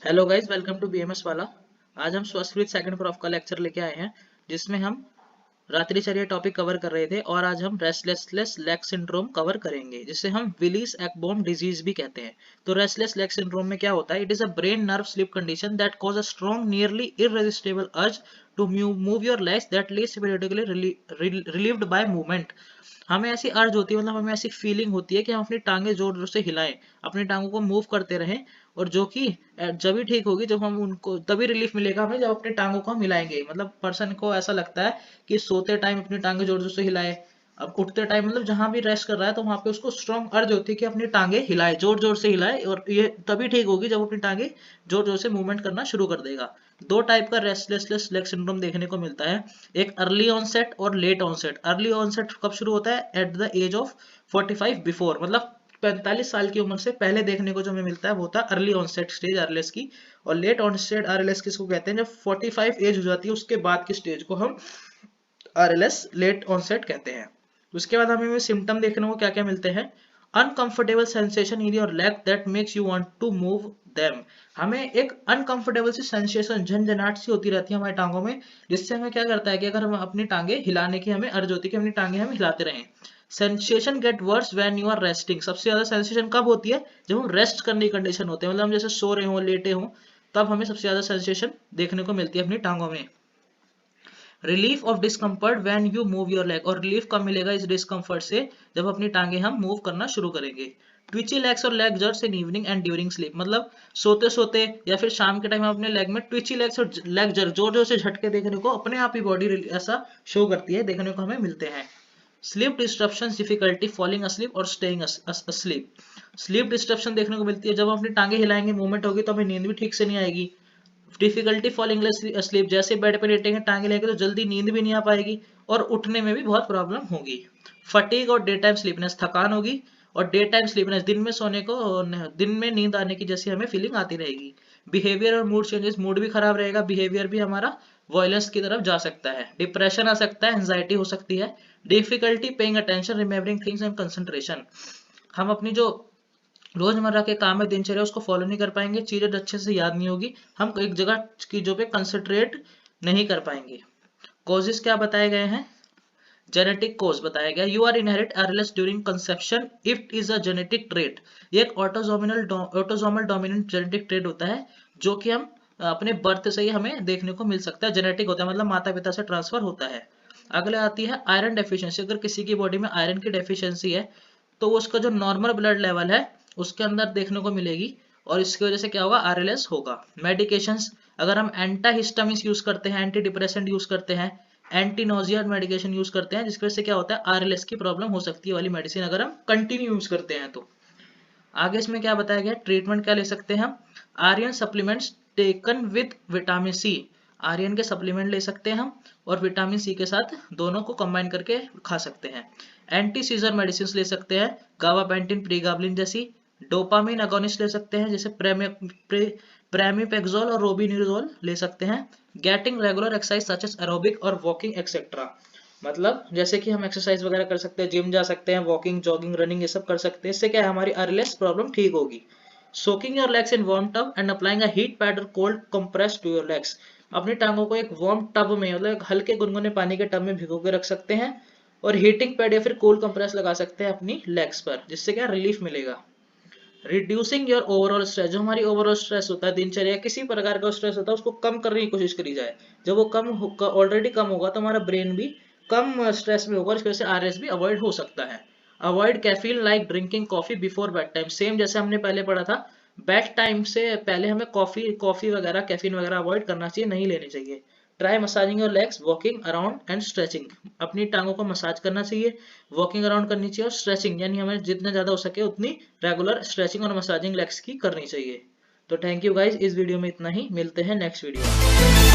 Hello guys, welcome to BMS वाला। आज हम स्वास्थ्य सेकंड प्रॉफ का लेक्चर लेके आए हैं, जिसमें हम रात्रिचर्या टॉपिक कवर कर रहे थे और आज हम रेस्टलेस लेग सिंड्रोम कवर करेंगे, जिसे हम विलीस एक्बोम डिजीज भी कहते हैं। तो रेस्टलेस लेग सिंड्रोम में क्या होता है? It is a brain nerve sleep condition that cause a strong nearly irresistible urge to move your legs that leads periodically relieved by movement. हमें ऐसी अर्ज होती है, मतलब हमें ऐसी फीलिंग होती है कि हम अपनी टांगे जोर जोर से हिलाएं, अपनी टांगों को मूव करते रहें, और जो कि जब ही ठीक होगी, जब हम उनको तभी रिलीफ मिलेगा हमें जब अपनी टांगों को हम हिलाएंगे। मतलब पर्सन को ऐसा लगता है कि सोते टाइम अपनी टांगे जोर जोर से हिलाए, अब उठते टाइम मतलब जहां भी रेस्ट कर रहा है तो वहां पे उसको स्ट्रॉन्ग अर्ज होती है कि अपनी टांगे हिलाए, जोर जोर से हिलाए, और ये तभी ठीक होगी जब अपनी टांगे जोर जोर से मूवमेंट करना शुरू कर देगा। दो टाइप का रेस्टलेस लेग सिंड्रोम देखने को मिलता है, एक अर्ली ऑनसेट और लेट ऑनसेट। अर्ली ऑनसेट कब शुरू होता है? At the age of 45 before, मतलब 45 साल की उम्र से पहले देखने को जो हमें मिलता है वो होता है अर्ली ऑनसेट स्टेज आरएलएस की। और लेट ऑनसेट आरएलएस किसको कहते हैं? जब 45 एज हो जाती है उसके बाद की स्टेज को हम आरएलएस लेट ऑनसेट कहते हैं। उसके बाद हमें सिम्टम देखने को क्या क्या मिलते हैं? Uncomfortable sensation in your leg that makes you want to move them. हमें एक अनकंफर्टेबल सी सेंसेशन, झंझनाहट सी होती रहती है हमारी टांगों में, जिससे हमें क्या करता है कि अगर हम अपनी टांगे हिलाने की हमें अर्ज होती है कि अपनी टांगे हम हिलाते रहें। Sensation get worse when you are resting. सबसे ज्यादा सेंसेशन कब होती है? जब हम रेस्ट करने की कंडीशन होते हैं, मतलब हम जैसे सो रहे हो, लेटे हो, तब हमें सबसे ज्यादा सेंसेशन देखने को मिलती है अपनी टांगों में। Relief of discomfort when you move your leg. और रिलीफ कब मिलेगा इस डिस्कम्फर्ट से? जब अपनी टांगे हम मूव करना शुरू करेंगे। ट्विची लेग्स और leg jerks in evening and during sleep, मतलब सोते सोते या फिर शाम के टाइम हम अपने लेग में ट्विची लेग्स और लेग जर्क जोर जोर से झटके देखने को अपने आप ही बॉडी ऐसा शो करती है, देखने को हमें मिलते हैं। स्लीप डिस्ट्रप्शन, डिफिकल्टी फॉलिंग असलीप और स्टेइंग असलीप। स्लीप डिस्ट्रप्शन देखने को मिलती है, जब हम अपनी टांगे हिलाएंगे, मूवमेंट होगी, तो हमें नींद भी ठीक से नहीं आएगी। डिफिकल्टी फॉलिंग asleep, जैसे बेड पे लेटेंगे, टांगे लेंगे, तो जल्दी नींद भी नहीं आ पाएगी और उठने में भी बहुत प्रॉब्लम होगी। फटीग और डे टाइम स्लीपनेस, थकान होगी, और डे टाइम स्लीपनेस, दिन में सोने को, दिन में नींद आने की जैसी हमें फीलिंग आती रहेगी। बिहेवियर और मूड चेंजेस, मूड भी खराब रहेगा, बिहेवियर भी हमारा वॉयलेंस की तरफ जा सकता है, डिप्रेशन आ सकता है, एंजाइटी हो सकती है, difficulty paying attention, remembering things and concentration. हम अपनी जो रोजमर्रा के काम है, दिनचर्या, उसको फॉलो नहीं कर पाएंगे, चीजें अच्छे से याद नहीं होगी, हम एक जगह चीजों पे कंसंट्रेट नहीं कर पाएंगे। कॉजेस क्या बताए गए हैं? जेनेटिक कॉज बताया गया, you are inherit RLS during conception if it is a genetic trait. ये एक ऑटोसोमल डोमिनेंट जेनेटिक ट्रेट होता है, जो कि हम अपने बर्थ से ही हमें देखने को मिल सकता है। जेनेटिक होता है, मतलब माता पिता से ट्रांसफर होता है। अगले आती है आयरन डेफिशिएंसी। अगर किसी की बॉडी में आयरन की डेफिशिएंसी है, तो उसका जो नॉर्मल ब्लड लेवल है उसके अंदर देखने को मिलेगी, और इसकी वजह से क्या होगा? आरएलएस होगा। मेडिकेशंस, अगर हम एंटाहिस्टामिन्स यूज करते हैं, एंटी डिप्रेसेंट यूज करते हैं, एंटी नोजिया मेडिकेशन यूज करते हैं, जिसकी वजह से क्या होता है? आरएलएस की प्रॉब्लम हो सकती है वाली मेडिसिन अगर हम कंटिन्यू यूज करते हैं तो। आगे इसमें क्या बताया गया? ट्रीटमेंट क्या ले सकते हैं हम? Iron supplements taken with vitamin C. Iron के सप्लीमेंट ले सकते हैं हम, और विटामिन सी के साथ दोनों को कंबाइन करके खा सकते हैं। एंटी सीजर मेडिसिन ले सकते हैं, गाबापेंटिन, प्रीगाबलिन जैसी। डोपामिन अगोनिस्ट ले सकते हैं, जैसे प्रेमिपेक्सोल और रोबिनिजोल ले सकते हैं। Getting regular exercise such as aerobic और वॉकिंग एक्सेट्रा, मतलब जैसे कि हम एक्सरसाइज वगैरह कर सकते हैं, जिम जा सकते हैं, वॉकिंग, जॉगिंग, रनिंग, ये सब कर सकते हैं। इससे क्या है? हमारी आरएलएस प्रॉब्लम ठीक होगी। Soaking your legs in warm tub and applying a heat pad और cold compress to your legs. अपनी टांगों को एक वार्म टब में, मतलब एक हल्के गुनगुने पानी के टब में भिगो के रख सकते हैं, और हीटिंग पैड या फिर कोल्ड कंप्रेस लगा सकते हैं अपनी लेग्स पर, जिससे क्या रिलीफ मिलेगा। रिड्यूसिंग योर ओवरऑल स्ट्रेस, जो हमारी ओवरऑल स्ट्रेस होता है, दिनचर्या किसी प्रकार का स्ट्रेस होता है, उसको कम करने की कोशिश करी जाए। जब वो ऑलरेडी कम होगा तो हमारा ब्रेन भी कम स्ट्रेस में होगा, इसकी वजह से आरएस भी अवॉइड हो सकता है। Avoid caffeine like drinking coffee before bed time. Same जैसे हमने पहले पढ़ा था, बेड टाइम से पहले हमें कॉफी कॉफी वगैरह, कैफीन वगैरह अवॉइड करना चाहिए, नहीं लेनी चाहिए। Try massaging your legs, walking around and stretching. अपनी टांगों को मसाज करना चाहिए, वॉकिंग अराउंड करनी चाहिए, और स्ट्रेचिंग, यानी हमें जितना ज्यादा हो सके उतनी रेगुलर स्ट्रेचिंग और मसाजिंग लेग्स की करनी चाहिए। तो थैंक यू गाइज, इस वीडियो में इतना ही, मिलते हैं नेक्स्ट वीडियो में।